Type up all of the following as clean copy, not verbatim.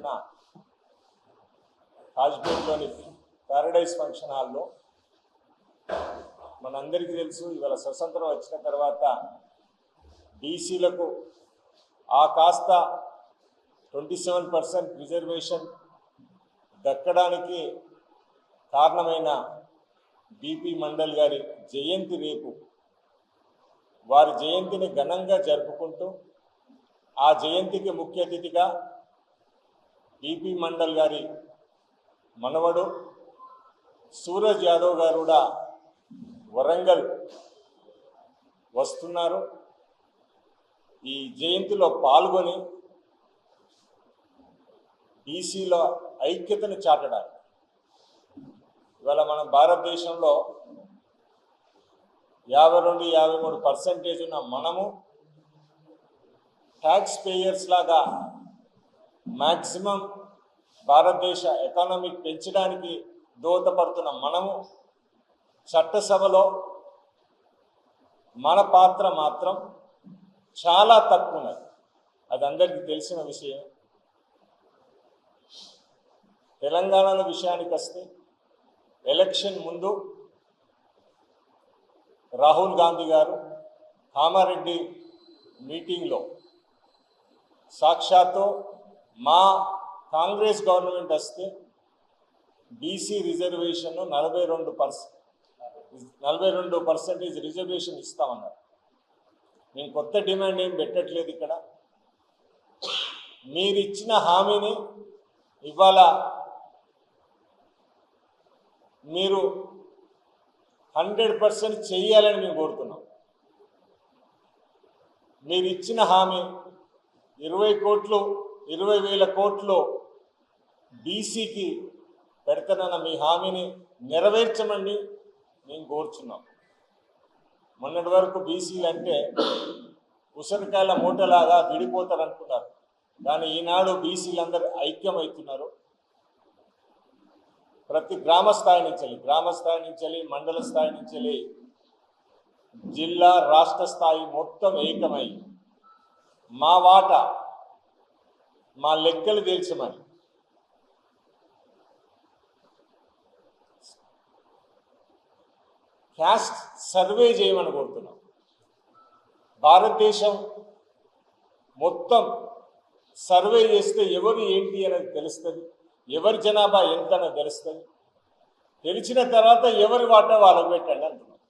రోజున కాజ్పేట్లోని Paradise function హాల్లో మనందరికీ తెలుసు, ఇవాళ స్వతంత్రం వచ్చిన తర్వాత బీసీలకు ఆ కాస్త 27% రిజర్వేషన్ దక్కడానికి కారణమైన బీపీ మండల్ గారి జయంతి రేపు. వారి జయంతిని ఘనంగా జరుపుకుంటూ ఆ జయంతికి ముఖ్య అతిథిగా బీపీ మండల్ గారి మనవడు సూరజ్ యాదవ్ గారు కూడా వరంగల్ వస్తున్నారు. ఈ జయంతిలో పాల్గొని బీసీల ఐక్యతను చాటడానికి. ఇవాళ మన భారతదేశంలో 52-53% ఉన్న మనము ట్యాక్స్ పేయర్స్ లాగా మ్యాక్సిమం భారతదేశ ఎకానమీ పెంచడానికి దోహదపడుతున్న మనము చట్టసభలో మన పాత్ర మాత్రం చాలా తక్కువ ఉన్నది. అది అందరికీ తెలిసిన విషయం. తెలంగాణలో విషయానికి వస్తే ఎలక్షన్ ముందు రాహుల్ గాంధీ గారు కామారెడ్డి మీటింగ్లో సాక్షాత్తు మా కాంగ్రెస్ గవర్నమెంట్ వస్తే బీసీ రిజర్వేషన్ 42% రిజర్వేషన్ ఇస్తామన్నారు. నేను కొత్త డిమాండ్ ఏం పెట్టట్లేదు. ఇక్కడ మీరు ఇచ్చిన హామీని ఇవాళ మీరు 100% చేయాలని మేము కోరుతున్నాం. మీరు ఇచ్చిన హామీ 20,000 కోట్లు బీసీకి పెడతానన్న మీ హామీని నెరవేర్చమని మేము కోరుచున్నాం. మొన్నటి వరకు బీసీలు అంటే ఉసిరికాయల మూటలాగా విడిపోతారు అనుకున్నారు. కానీ ఈనాడు బీసీలందరూ ఐక్యమవుతున్నారు. ప్రతి గ్రామ స్థాయి నుంచి మండల స్థాయి నుంచి జిల్లా రాష్ట్ర స్థాయి మొత్తం ఏకమై మా వాటా మా లెక్కలు తేల్చమని క్యాస్ట్ సర్వే చేయమని కోరుతున్నాం. భారతదేశం మొత్తం సర్వే చేస్తే ఎవరు ఏంటి అనేది తెలుస్తుంది, ఎవరి జనాభా ఎంత అనేది తెలుస్తుంది. తెలిసిన తర్వాత ఎవరి వాటా వాళ్ళకు పెట్టండి అంటున్నాం.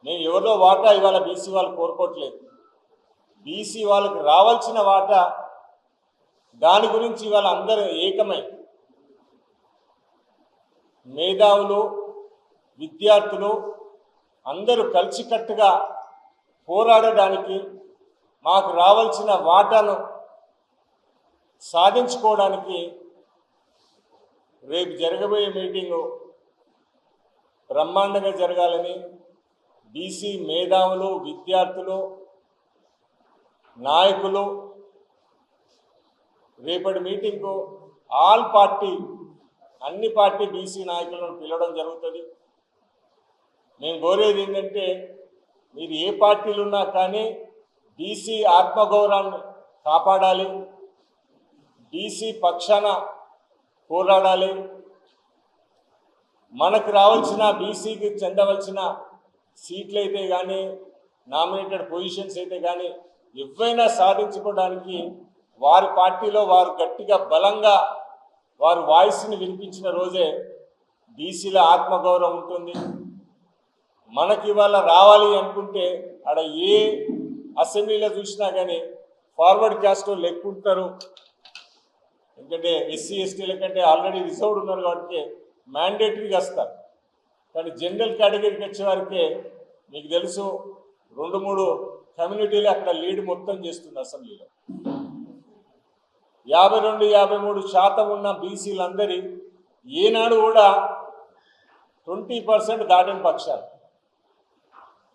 మేము ఎవరిలో వాటా ఇవాళ బీసీ వాళ్ళు కోరుకోవట్లేదు. బీసీ వాళ్ళకి రావాల్సిన వాటా దాని గురించి ఇవాళ అందరూ ఏకమై మేధావులు విద్యార్థులు అందరూ కలిసికట్టుగా పోరాడడానికి, మాకు రావాల్సిన వాటాను సాధించుకోవడానికి రేపు జరగబోయే మీటింగు బ్రహ్మాండంగా జరగాలని బీసీ మేధావులు విద్యార్థులు నాయకులు రేపటి మీటింగ్కు అన్ని పార్టీ బీసీ నాయకులను పిలవడం జరుగుతుంది. మేము కోరేది ఏంటంటే మీరు ఏ పార్టీలు ఉన్నా కానీ బీసీ ఆత్మగౌరవాన్ని కాపాడాలి, బీసీ పక్షాన పోరాడాలి. మనకు రావాల్సిన బీసీకి చెందవలసిన సీట్లు అయితే కానీ నామినేటెడ్ పొజిషన్స్ అయితే కానీ ఎవైనా సాధించుకోవడానికి వారి పార్టీలో వారు గట్టిగా బలంగా వారు వాయిస్ని వినిపించిన రోజే బీసీల ఆత్మగౌరవం ఉంటుంది. మనకి ఇవాళ రావాలి అనుకుంటే ఆడ ఏ అసెంబ్లీలో చూసినా కానీ ఫార్వర్డ్ క్యాస్ట్ లెక్కుంటారు. ఎందుకంటే ఎస్సీ ఎస్టీల కంటే ఆల్రెడీ రిజర్వ్డ్ ఉన్నారు కాబట్టి మ్యాండేటరీగా వస్తారు. కానీ జనరల్ కేటగిరీకి వచ్చేవారికే మీకు తెలుసు 2-3 కమ్యూనిటీలు అక్కడ లీడ్ మొత్తం చేస్తుంది అసెంబ్లీలో. 52-53% ఉన్న బీసీలందరి ఏనాడు కూడా 20% దాటిన పక్షాలు.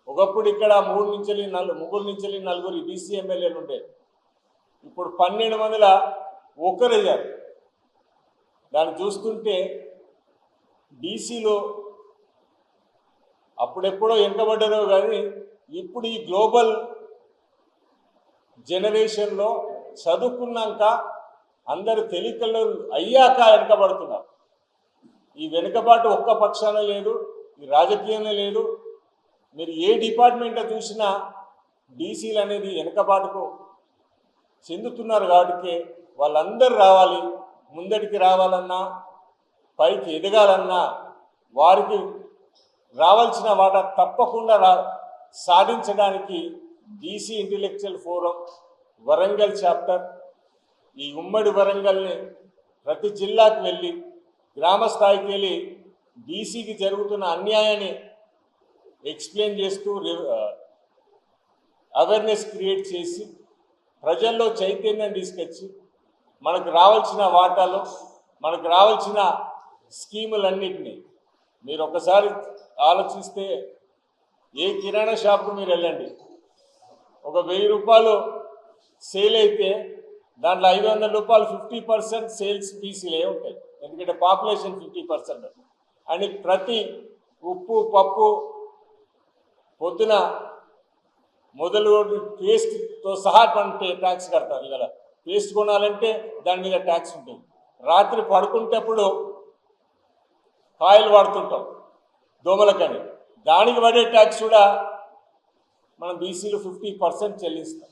ఒకప్పుడు ఇక్కడ 3-4 బీసీ ఎమ్మెల్యేలు ఉండే, ఇప్పుడు 12 మందిలో ఒకరయ్యారు. దాన్ని చూస్తుంటే బీసీలు అప్పుడెప్పుడో వెనుకబడ్డారో కానీ ఇప్పుడు ఈ గ్లోబల్ జనరేషన్లో చదువుకున్నాక అందరూ తెలికలు అయ్యాక వెనుకబడుతున్నారు. ఈ వెనుకబాటు ఒక్క పక్షాన లేదు, ఈ రాజకీయంలో లేదు. మీరు ఏ డిపార్ట్మెంట్లో చూసినా బీసీలు అనేది వెనుకబాటుకు చెందుతున్నారు. కాబట్టి వాళ్ళందరూ రావాలి. ముందటికి రావాలన్నా, పైకి ఎదగాలన్నా వారికి రావాల్సిన వాటా తప్పకుండా సాధించడానికి BC intellectual forum Warangal chapter ఈ ఉమ్మడి వరంగల్ని ప్రతి జిల్లాకు వెళ్ళి గ్రామ స్థాయికి వెళ్ళి బీసీకి జరుగుతున్న అన్యాయాన్ని ఎక్స్ప్లెయిన్ చేస్తూ అవేర్నెస్ క్రియేట్ చేసి ప్రజల్లో చైతన్యం తీసుకొచ్చి మనకు రావాల్సిన వాటాలు, మనకు రావాల్సిన స్కీములన్నింటినీ మీరు ఒకసారి ఆలోచిస్తే ఏ కిరాణా షాప్కు మీరు వెళ్ళండి, ఒక 1000 రూపాయలు సేల్ అయితే దాంట్లో 500 రూపాయలు 50% సేల్స్ బీసీలే ఉంటాయి. ఎందుకంటే పాపులేషన్ 50% అని ప్రతి ఉప్పు పప్పు పొద్దున మొదలు పేస్ట్తో సహా మనం ట్యాక్స్ కడతాం. ఇవాళ పేస్ట్ కొనాలంటే దాని మీద ట్యాక్స్ ఉంటుంది. రాత్రి పడుకుంటప్పుడు కాయలు వాడుతుంటాం దోమలకని, దానికి పడే ట్యాక్స్ కూడా మనం బీసీలు 50% చెల్లిస్తాం.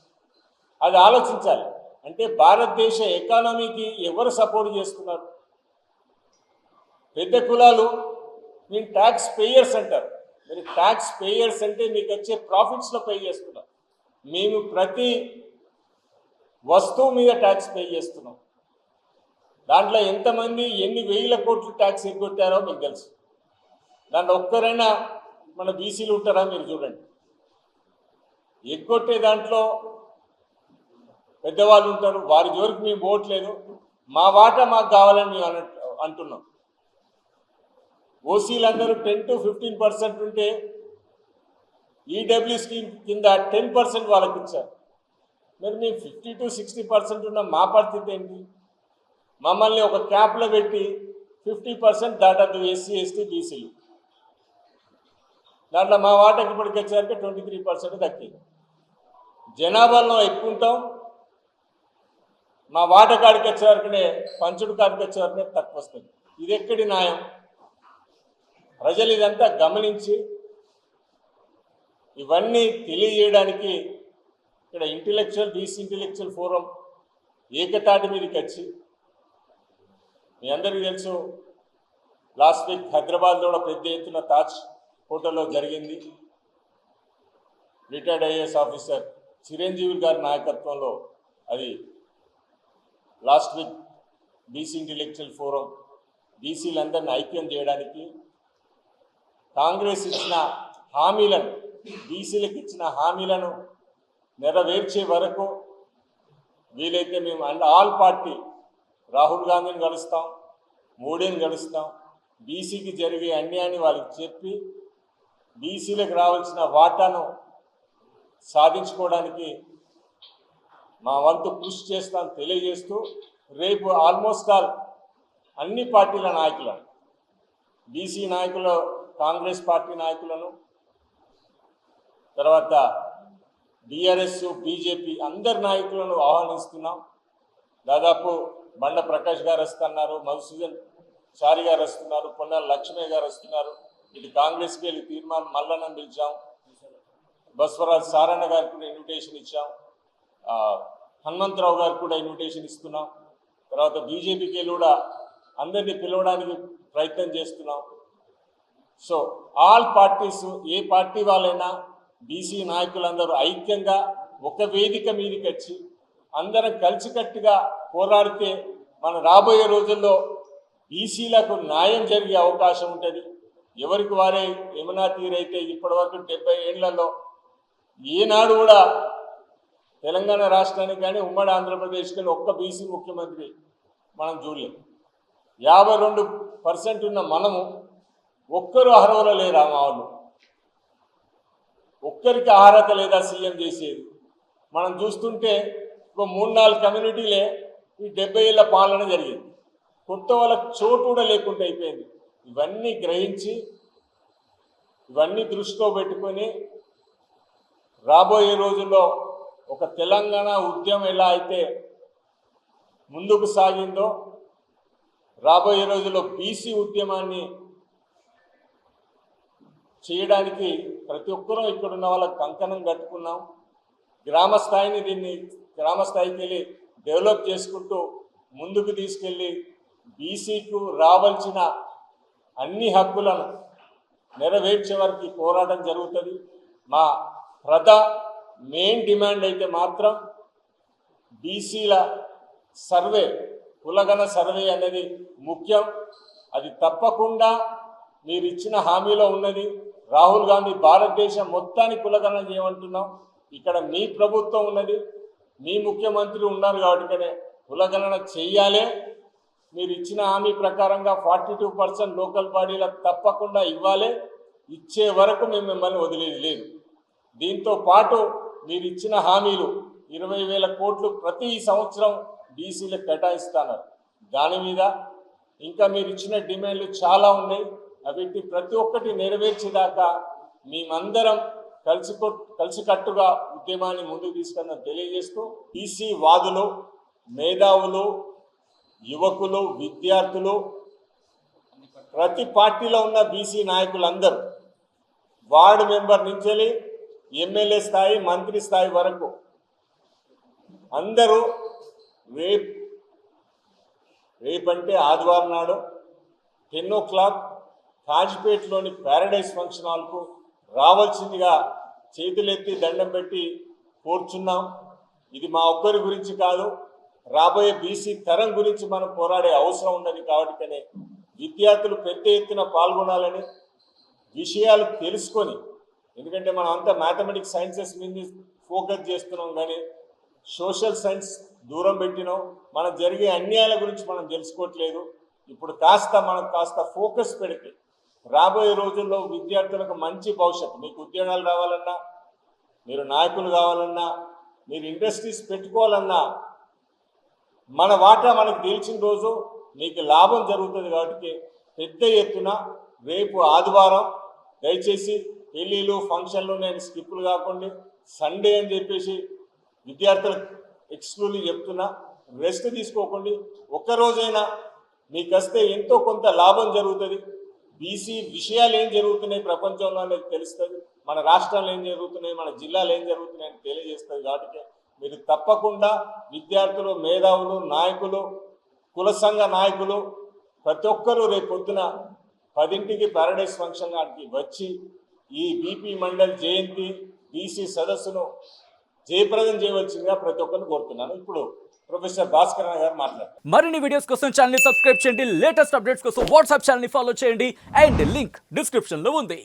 అది ఆలోచించాలి. అంటే భారతదేశ ఎకానమీకి ఎవరు సపోర్ట్ చేస్తున్నారు? పెద్ద కులాలు నేను ట్యాక్స్ పేయర్స్ అంటారు. మీరు ట్యాక్స్ పేయర్స్ అంటే మీకు వచ్చే ప్రాఫిట్స్లో పే చేస్తున్నారు. మేము ప్రతి వస్తువు మీద ట్యాక్స్ పే చేస్తున్నాం. దాంట్లో ఎంతమంది ఎన్ని వేల కోట్లు ట్యాక్స్ ఎగ్గొట్టారో మీకు తెలుసు. దాంట్లో ఒక్కరైనా మన బీసీలు ఉంటారా? మీరు చూడండి. ఎగ్గొట్టే దాంట్లో పెద్దవాళ్ళు ఉంటారు, వారి జోలికి మేము పోవట్లేదు. మా వాటా మాకు కావాలని మేము అంటున్నాం. ఓసీలందరూ 10 to 15% ఉంటే ఈడబ్ల్యూ స్కీమ్ కింద 10% వాళ్ళకి ఇచ్చారు. మరి మేము 50 to 60% ఉన్న మా పరిస్థితి ఏంటి? మమ్మల్ని ఒక క్యాప్లో పెట్టి 50% దాటద్దు ఎస్సీ ఎస్టీ బీసీలు. దాంట్లో మా వాటాకి ఇప్పటికి వచ్చేసరికి 23% దక్కింది. జనాభాలో ఎక్కువ ఉంటాం, మా వాట కాడికి వచ్చేవరకునే పంచుడు కాడికి వచ్చేవరకునే తక్కువ వస్తుంది. ఇది ఎక్కడి న్యాయం? ప్రజలు ఇదంతా గమనించి ఇవన్నీ తెలియజేయడానికి ఇక్కడ బీసీ ఇంటెలెక్చువల్ ఫోరం ఏకతాటి మీదకి వచ్చి, మీ అందరికీ తెలుసు లాస్ట్ వీక్ హైదరాబాద్లో కూడా పెద్ద ఎత్తున తాజ్ హోటల్లో జరిగింది. రిటైర్డ్ ఐఏఎస్ ఆఫీసర్ చిరంజీవి గారి నాయకత్వంలో అది last week BC intellectual forum బీసీలందరినీ ఐక్యం చేయడానికి కాంగ్రెస్ ఇచ్చిన హామీలను, బీసీలకు ఇచ్చిన హామీలను నెరవేర్చే వరకు వీలైతే మేము ఆల్ పార్టీ రాహుల్ గాంధీని కలుస్తాం, మోడీని కలుస్తాం. బీసీకి జరిగే అన్యాయాన్ని వాళ్ళకి చెప్పి బీసీలకు రావాల్సిన వాటాను సాధించుకోవడానికి మా వంతు కృషి చేస్తాను తెలియజేస్తూ, రేపు ఆల్మోస్ట్ ఆల్ అన్ని పార్టీల నాయకులను, బీసీ నాయకులు, కాంగ్రెస్ పార్టీ నాయకులను, తర్వాత బీఆర్ఎస్ బీజేపీ అందరి నాయకులను ఆహ్వానిస్తున్నాం. దాదాపు బండ ప్రకాష్ గారు వస్తున్నారు, మధుసూదన్ చారి గారు వస్తున్నారు, పొన్నాల లక్ష్మయ్య గారు వస్తున్నారు. ఇటు కాంగ్రెస్కి వెళ్ళి తీర్మానం మల్లన్నను పిలిచాం, బస్వరాజ్ సారన్న గారికి కూడా ఇన్విటేషన్ ఇచ్చాం, హనుమంతరావు గారికి కూడా ఇన్విటేషన్ ఇస్తున్నాం. తర్వాత బీజేపీకి వెళ్ళి కూడా అందరినీ పిలవడానికి ప్రయత్నం చేస్తున్నాం. సో ఆల్ పార్టీస్, ఏ పార్టీ వాళ్ళైనా బీసీ నాయకులందరూ ఐక్యంగా ఒక వేదిక మీదకి వచ్చి అందరం కలిసికట్టుగా పోరాడితే మన రాబోయే రోజుల్లో బీసీలకు న్యాయం జరిగే అవకాశం ఉంటుంది. ఎవరికి వారే యమునా తీరైతే ఇప్పటివరకు 70 ఏళ్లలో ఏనాడు కూడా తెలంగాణ రాష్ట్రానికి కానీ ఉమ్మడి ఆంధ్రప్రదేశ్ కానీ ఒక్క బీసీ ముఖ్యమంత్రి మనం చూడలేం. 52% ఉన్న మనము ఒక్కరు అర్హులు లేరా? మా వాళ్ళు ఒక్కరికి అర్హత లేదా సీఎం చేసేది? మనం చూస్తుంటే ఒక 3-4 కమ్యూనిటీలే ఈ 70 ఏళ్ళ పాలన జరిగింది. కొత్త వాళ్ళకి చోటు కూడా లేకుండా అయిపోయింది. ఇవన్నీ గ్రహించి, ఇవన్నీ దృష్టిలో పెట్టుకొని రాబోయే రోజుల్లో ఒక తెలంగాణ ఉద్యమం ఎలా అయితే ముందుకు సాగిందో రాబోయే రోజుల్లో బీసీ ఉద్యమాన్ని చేయడానికి ప్రతి ఒక్కరూ ఇక్కడున్న వాళ్ళకి కంకణం కట్టుకున్నాం. గ్రామ స్థాయికి వెళ్ళి డెవలప్ చేసుకుంటూ ముందుకు తీసుకెళ్ళి బీసీకు రావాల్సిన అన్ని హక్కులను నెరవేర్చే వరకు పోరాటం జరుగుతుంది. మా మెయిన్ డిమాండ్ అయితే మాత్రం బీసీల సర్వే, కులగణ సర్వే అనేది ముఖ్యం. అది తప్పకుండా మీరు ఇచ్చిన హామీలో ఉన్నది. రాహుల్ గాంధీ భారతదేశం మొత్తాన్ని కులగణన చేయమంటున్నాం. ఇక్కడ మీ ప్రభుత్వం ఉన్నది, మీ ముఖ్యమంత్రి ఉన్నారు కాబట్టి కులగణన చెయ్యాలి. మీరు ఇచ్చిన హామీ ప్రకారంగా 42% లోకల్ బాడీలకు తప్పకుండా ఇవ్వాలి. ఇచ్చే వరకు మేము మిమ్మల్ని వదిలేది లేదు. దీంతో పాటు మీరు ఇచ్చిన హామీలు 20,000 కోట్లు ప్రతి సంవత్సరం బీసీలకు కేటాయిస్తున్నారు. దాని మీద ఇంకా మీరు ఇచ్చిన డిమాండ్లు చాలా ఉన్నాయి. వీటిని ప్రతి ఒక్కటి నెరవేర్చేదాకా మేమందరం కలిసికట్టుగా ఉద్యమాన్ని ముందుకు తీసుకెళ్ళడం తెలియజేస్తూ బీసీ వాదులు, మేధావులు, యువకులు, విద్యార్థులు, ప్రతి పార్టీలో ఉన్న బీసీ నాయకులందరూ వార్డు మెంబర్ నుంచి ఎమ్మెల్యే స్థాయి, మంత్రి స్థాయి వరకు అందరూ రేపంటే ఆదివారం నాడు 10 o'clock కాజిపేటలోని ప్యారడైజ్ ఫంక్షన్ హాల్కు రావాల్సిందిగా చేతులెత్తి దండం పెట్టి కోరుచున్నాం. ఇది మా ఒక్కరి గురించి కాదు, రాబోయే బీసీ తరం గురించి మనం పోరాడే అవసరం ఉన్నది. కాబట్టి విద్యార్థులు పెద్ద ఎత్తున పాల్గొనాలని, విషయాలు తెలుసుకొని, ఎందుకంటే మనం అంతా మ్యాథమెటిక్స్, సైన్సెస్ మీద ఫోకస్ చేస్తున్నాం కానీ సోషల్ సైన్స్ దూరం పెట్టినాం. మనం జరిగే అన్యాయాల గురించి మనం తెలుసుకోవట్లేదు. ఇప్పుడు మనకు కాస్త ఫోకస్ పెడితే రాబోయే రోజుల్లో విద్యార్థులకు మంచి భవిష్యత్తు, మీకు ఉద్యోగాలు రావాలన్నా, మీరు నాయకులు కావాలన్నా, మీరు ఇండస్ట్రీస్ పెట్టుకోవాలన్నా మన వాటా మనకు తెలిసిన రోజు మీకు లాభం జరుగుతుంది. కాబట్టి పెద్ద ఎత్తున రేపు ఆదివారం దయచేసి పెళ్ళిళ్ళు, ఫంక్షన్లు నేను స్కిప్పులు కాకుండా సండే అని చెప్పేసి విద్యార్థులకు ఎక్స్క్లూజివ్ చెప్తున్నా. రెస్ట్ తీసుకోకండి. ఒక్కరోజైనా మీకు వస్తే ఎంతో కొంత లాభం జరుగుతుంది. బీసీ విషయాలు ఏం జరుగుతున్నాయి ప్రపంచంలో అనేది తెలుస్తుంది. మన రాష్ట్రాల్లో ఏం జరుగుతున్నాయి, మన జిల్లాలో ఏం జరుగుతున్నాయి అని తెలియజేస్తుంది. కాబట్టి మీరు తప్పకుండా విద్యార్థులు, మేధావులు, నాయకులు, కుల సంఘ నాయకులు ప్రతి ఒక్కరూ రేపు పొద్దున 10ంటికి ప్యారడైజ్ ఫంక్షన్ నాటికి వచ్చి ఈ బీపీ మండల్ జయంతి, బీసీ సదస్సును జయప్రదం చేయవలసిందిగా ప్రతి ఒక్కరిని కోరుతున్నాను. ఇప్పుడు ప్రొఫెసర్ భాస్కర్ గారు మాట్లాడారు. మరిన్ని వీడియోస్ కోసం ఛానల్ ని సబ్స్క్రైబ్ చేయండి. లేటెస్ట్ అప్డేట్స్ కోసం వాట్సాప్ ఛానల్ ని ఫాలో చేయండి. అండ్ లింక్ డిస్క్రిప్షన్ లో ఉంది.